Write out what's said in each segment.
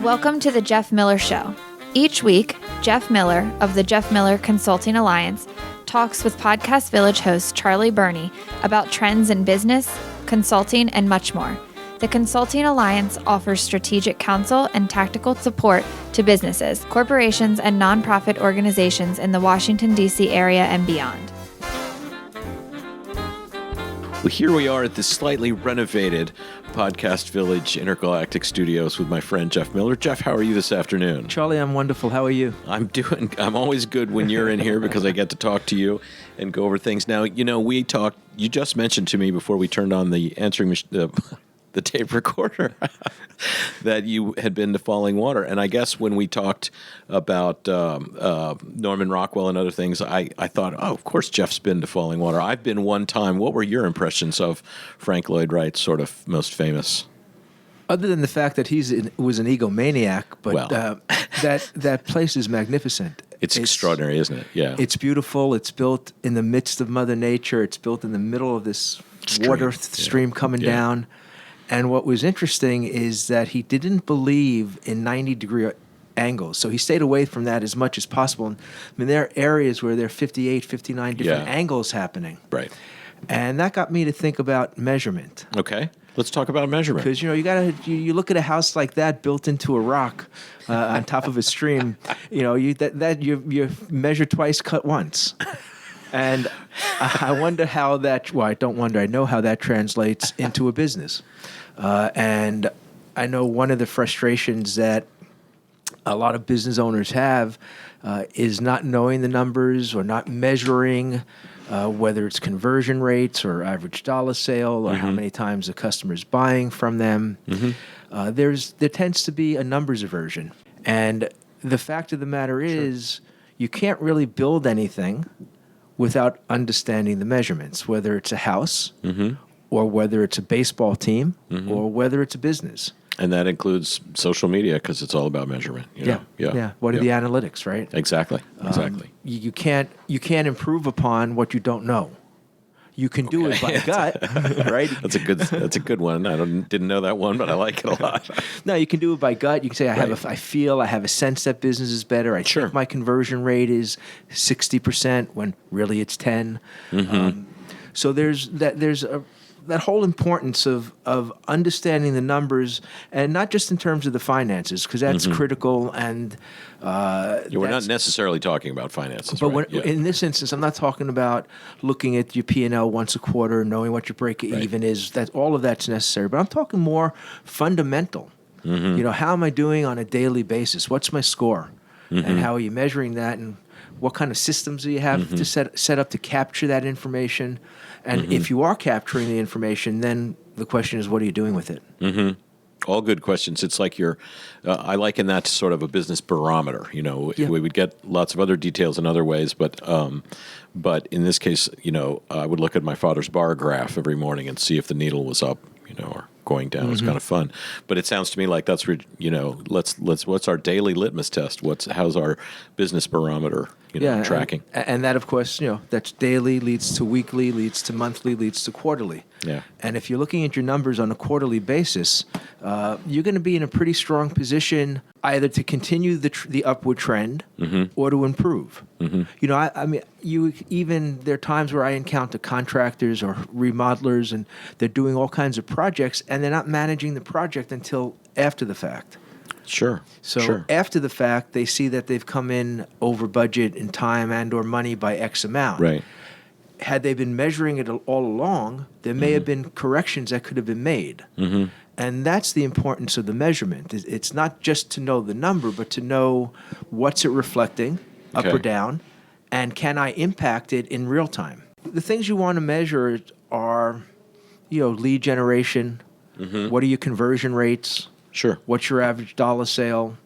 Welcome to the Jeff Miller Show. Each week, Jeff Miller of the Jeff Miller Consulting Alliance talks with Podcast Village host Charlie Burney about trends in business, consulting, and much more. The Consulting Alliance offers strategic counsel and tactical support to businesses, corporations, and nonprofit organizations in the Washington, D.C. area and beyond. Well, here we are at this slightly renovated Podcast Village Intergalactic Studios with my friend Jeff Miller. Jeff, how are you this afternoon? Charlie, I'm wonderful. How are you? I'm always good when you're in here because I get to talk to you and go over things. Now, you just mentioned to me before we turned on the answering machine, the tape recorder, that you had been to Falling Water. And I guess when we talked about Norman Rockwell and other things, I thought, oh, of course Jeff's been to Falling Water. I've been one time. What were your impressions of Frank Lloyd Wright's sort of most famous? Other than the fact that was an egomaniac, but that place is magnificent. It's extraordinary, isn't it? Yeah. It's beautiful. It's built in the midst of Mother Nature. It's built in the middle of this water stream coming down. And what was interesting is that he didn't believe in 90-degree angles. So he stayed away from that as much as possible. I mean, there are areas where there are 58, 59 different angles happening. Right. And that got me to think about measurement. Okay. Let's talk about measurement. Because, you look at a house like that built into a rock on top of a stream, you measure twice, cut once. And I wonder how that, I don't wonder, I know how that translates into a business. And I know one of the frustrations that a lot of business owners have is not knowing the numbers or not measuring whether it's conversion rates or average dollar sale or how many times the customer is buying from them. There tends to be a numbers aversion. And the fact of the matter is you can't really build anything without understanding the measurements, whether it's a house or whether it's a baseball team or whether it's a business. And that includes social media because it's all about measurement. Yeah. What are the analytics, right? Exactly. You can't improve upon what you don't know. You can do it by gut, right? That's a good one. I didn't know that one, but I like it a lot. No, you can do it by gut. You can say, I have a sense that business is better. I think my conversion rate is 60% when really it's 10. So there's that whole importance of understanding the numbers, and not just in terms of the finances, because that's critical. And we're not necessarily talking about finances, but in this instance, I'm not talking about looking at your P&L once a quarter, knowing what your break-even is. That all of that's necessary, but I'm talking more fundamental. How am I doing on a daily basis? What's my score, and how are you measuring that, and what kind of systems do you have to set up to capture that information? And if you are capturing the information, then the question is, what are you doing with it? All good questions. It's like I liken that to sort of a business barometer. We would get lots of other details in other ways, but in this case, I would look at my father's bar graph every morning and see if the needle was up, or going down. It's kind of fun. But it sounds to me like that's what's our daily litmus test? How's our business barometer, tracking? And that, of course, that's daily, leads to weekly, leads to monthly, leads to quarterly. Yeah. And if you're looking at your numbers on a quarterly basis, you're going to be in a pretty strong position either to continue the upward trend or to improve. There are times where I encounter contractors or remodelers, and they're doing all kinds of projects, and they're not managing the project until after the fact. Sure. So after the fact, they see that they've come in over budget in time and or money by X amount. Right. Had they been measuring it all along, there may have been corrections that could have been made. And that's the importance of the measurement. It's not just to know the number, but to know what's it reflecting, up or down, and can I impact it in real time. The things you want to measure are, lead generation. What are your conversion rates? Sure. What's your average dollar sale?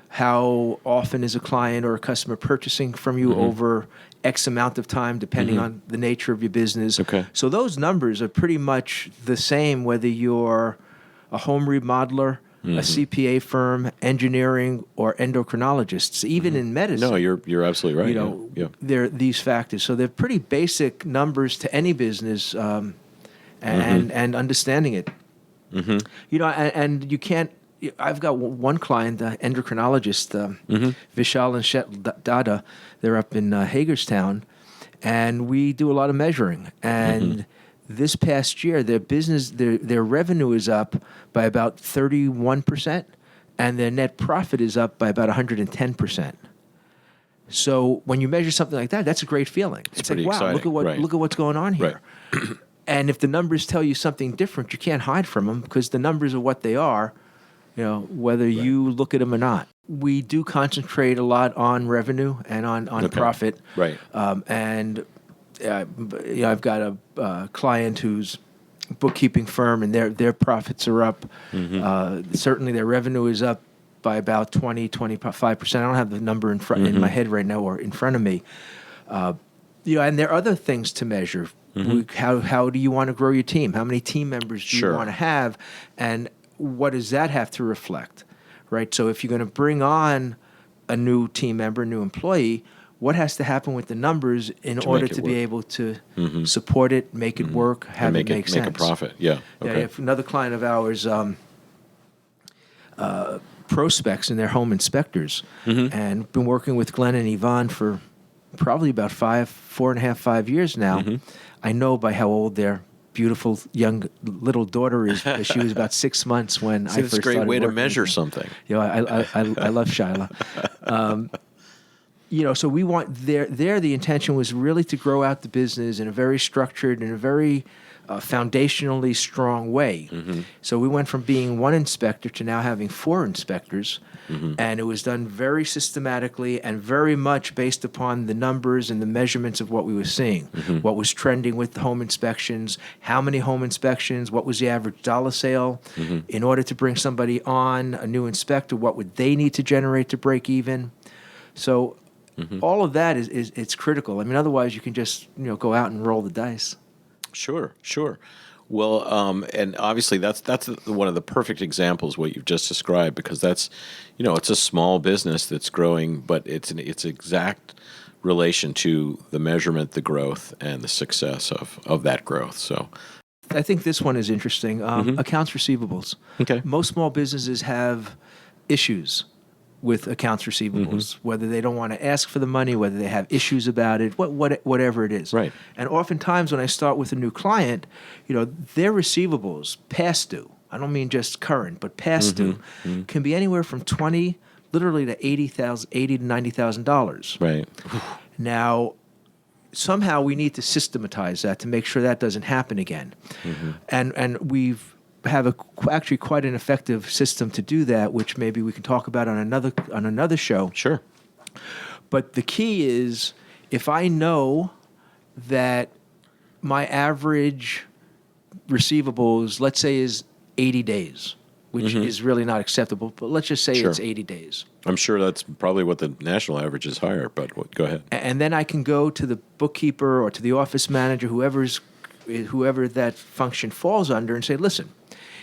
How often is a client or a customer purchasing from you over X amount of time, depending on the nature of your business? Okay. So those numbers are pretty much the same whether you're a home remodeler, a CPA firm, engineering, or endocrinologists. Even in medicine. No, you're absolutely right. There are these factors. So they're pretty basic numbers to any business, and understanding it. And you can't I've got one client, endocrinologist, Vishal and Shet Dada. They're up in Hagerstown, and we do a lot of measuring. And this past year, their business, their revenue is up by about 31%, and their net profit is up by about 110%. So when you measure something like that, that's a great feeling. It's like, wow, exciting. look at what's going on here. Right. And if the numbers tell you something different, you can't hide from them because the numbers are what they are, whether you look at them or not. We do concentrate a lot on revenue and on profit. Right. I've got a client who's a bookkeeping firm, and their profits are up. Certainly their revenue is up by about 25%. I don't have the number in my head right now or in front of me. And there are other things to measure. How do you want to grow your team? How many team members do you want to have? And what does that have to reflect? Right? So if you're going to bring on a new team member, a new employee, what has to happen with the numbers in order to be able to support it, make it work, have it make sense? Make a profit, yeah. Okay. If another client of ours prospects and they're home inspectors, and been working with Glenn and Yvonne for probably about 4.5, 5 years now. I know by how old their beautiful young little daughter is. She was about 6 months when I first started working. It's a great way to measure something. I love Shyla. So we want the intention was really to grow out the business in a very structured and a very foundationally strong way. So we went from being one inspector to now having 4 inspectors, and it was done very systematically and very much based upon the numbers and the measurements of what we were seeing, what was trending with the home inspections, how many home inspections, what was the average dollar sale. In order to bring somebody on, a new inspector, what would they need to generate to break even? So all of that is it's critical. I mean, otherwise you can just go out and roll the dice. Sure. Well, and obviously that's one of the perfect examples what you've just described, because that's, it's a small business that's growing, but it's exact relation to the measurement, the growth, and the success of that growth. So I think this one is interesting. Accounts receivables. Okay. Most small businesses have issues with accounts receivables, whether they don't want to ask for the money, whether they have issues about it, whatever it is. Right. And oftentimes when I start with a new client, their receivables past due, I don't mean just current, but past due, can be anywhere from literally to $80,000 to $90,000. Right. Now, somehow we need to systematize that to make sure that doesn't happen again. And we've actually quite an effective system to do that, which maybe we can talk about on another show. Sure. But the key is, if I know that my average receivables, let's say, is 80 days, which is really not acceptable, but let's just say it's 80 days. I'm sure that's probably what the national average is higher, but go ahead. And then I can go to the bookkeeper or to the office manager, whoever that function falls under, and say, listen,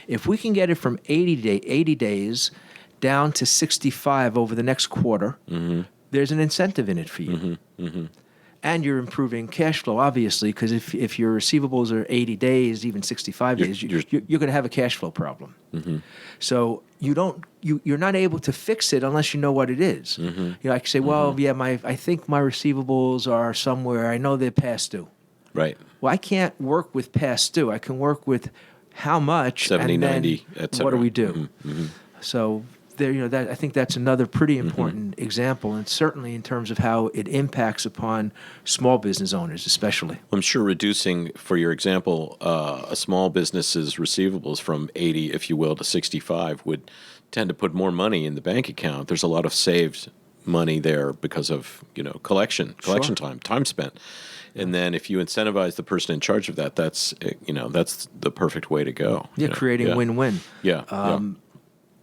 if we can get it from 80 days down to 65 over the next quarter, there's an incentive in it for you. And you're improving cash flow, obviously, because if your receivables are 80 days, even 65 days, you're going to have a cash flow problem. So you're not able to fix it unless you know what it is. I can say, well, I think my receivables are somewhere. I know they're past due. Right. Well, I can't work with past due. I can work with how much, 70, and then 90, et cetera. what do we do? So there, I think that's another pretty important example, and certainly in terms of how it impacts upon small business owners, especially. I'm sure reducing, for your example, a small business's receivables from 80, if you will, to 65 would tend to put more money in the bank account. There's a lot of saved money there because of collection time spent. And then if you incentivize the person in charge of that, that's the perfect way to go. Yeah, creating win-win. Yeah.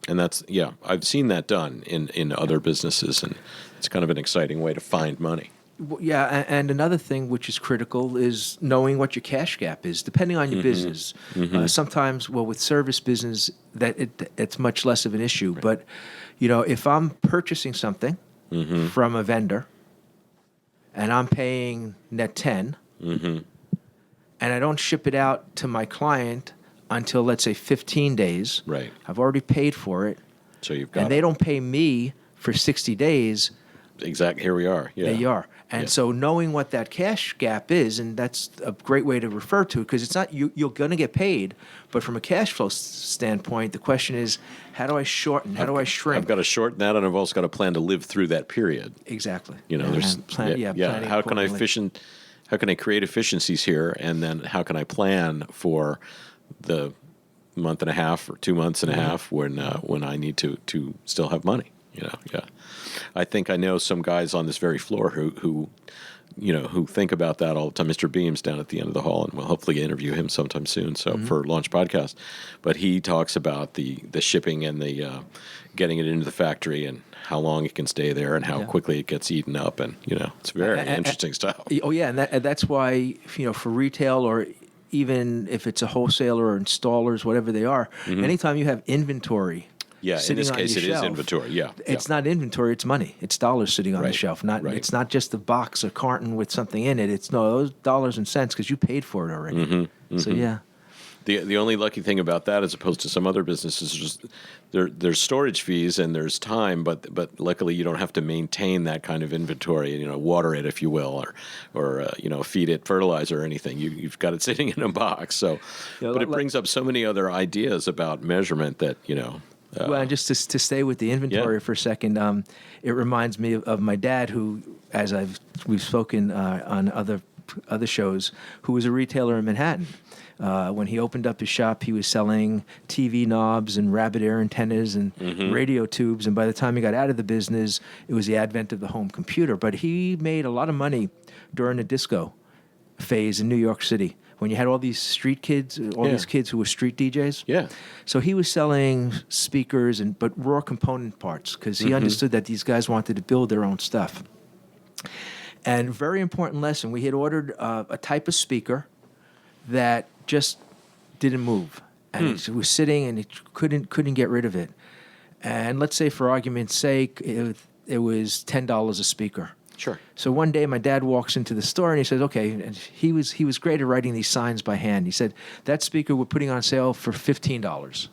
And that's, I've seen that done in other businesses, and it's kind of an exciting way to find money. Yeah, and another thing which is critical is knowing what your cash gap is, depending on your business. Sometimes, with service business, it's much less of an issue. Right. But, if I'm purchasing something from a vendor, and I'm paying net 10, and I don't ship it out to my client until, let's say, 15 days. Right. I've already paid for it. So you've got and they don't pay me for 60 days. Exactly. Here we are. Yeah. There you are. And so knowing what that cash gap is, and that's a great way to refer to it, because it's not you're going to get paid, but from a cash flow standpoint, the question is, how do I shorten? How do I shrink? I've got to shorten that, and I've also got to plan to live through that period. Exactly. There's planning How can I accordingly. How can I create efficiencies here, and then how can I plan for the month and a half or 2 months and a half when I need to still have money? Yeah. I think I know some guys on this very floor who think about that all the time. Mr. Beams down at the end of the hall, and we'll hopefully interview him sometime soon. So for Launch Podcast, but he talks about the shipping and the getting it into the factory and how long it can stay there and how quickly it gets eaten up, and it's very interesting stuff. Oh yeah, and that's why for retail, or even if it's a wholesaler or installers, whatever they are, anytime you have inventory. Yeah, in this case, it is inventory. Yeah, it's not inventory; it's money. It's dollars sitting on the shelf. It's not just a box or carton with something in it. It's those dollars and cents because you paid for it already. So yeah. The only lucky thing about that, as opposed to some other businesses, is just there's storage fees and there's time, but luckily you don't have to maintain that kind of inventory. Water it, if you will, or feed it fertilizer or anything. You've got it sitting in a box. So, but it brings up so many other ideas about measurement that well, and just to stay with the inventory for a second, it reminds me of my dad, who, as we've spoken on other shows, who was a retailer in Manhattan. When he opened up his shop, he was selling TV knobs and rabbit ear antennas and radio tubes. And by the time he got out of the business, it was the advent of the home computer. But he made a lot of money during the disco phase in New York City, when you had all these street kids, these kids who were street DJs. Yeah. So he was selling speakers but raw component parts, because he understood that these guys wanted to build their own stuff. And very important lesson, we had ordered a type of speaker that just didn't move. And it was sitting, and it couldn't get rid of it. And let's say, for argument's sake, it was $10 a speaker. Sure. So one day my dad walks into the store and he says, okay, and he was great at writing these signs by hand. He said, that speaker we're putting on sale for $15.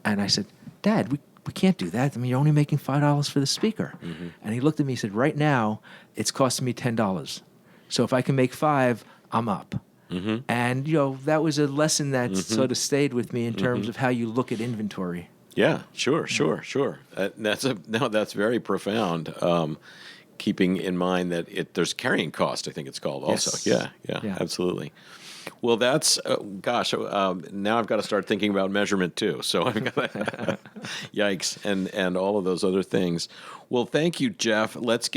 And I said, Dad, we can't do that. I mean, you're only making $5 for the speaker. And he looked at me and said, right now it's costing me $10. So if I can make $5, I'm up. And that was a lesson that sort of stayed with me in terms of how you look at inventory. Yeah, sure. That's very profound. Keeping in mind that there's carrying cost, I think it's called also. Yes. Yeah, absolutely. Well, that's, now I've got to start thinking about measurement too. So I've got to, yikes, and all of those other things. Well, thank you, Jeff. Let's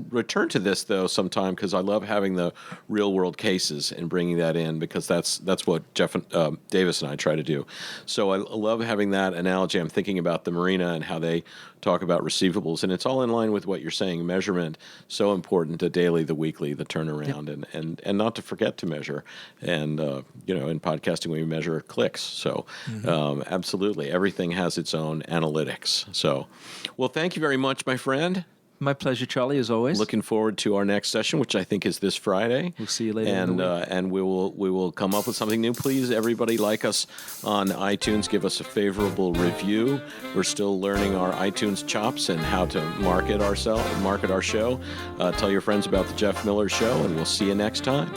return to this though sometime, because I love having the real world cases and bringing that in, because that's what Jeff Davis and I try to do. So I love having that analogy. I'm thinking about the marina and how they talk about receivables, and it's all in line with what you're saying. Measurement, so important, the daily, the weekly, the turnaround, and not to forget to measure. And in podcasting we measure clicks. So absolutely, everything has its own analytics. So, well, thank you very much, my friend. My pleasure, Charlie, as always. Looking forward to our next session, which I think is this Friday. We'll see you later in the week. And we will come up with something new. Please, everybody, like us on iTunes. Give us a favorable review. We're still learning our iTunes chops and how to market our show. Tell your friends about the Jeff Miller Show, and we'll see you next time.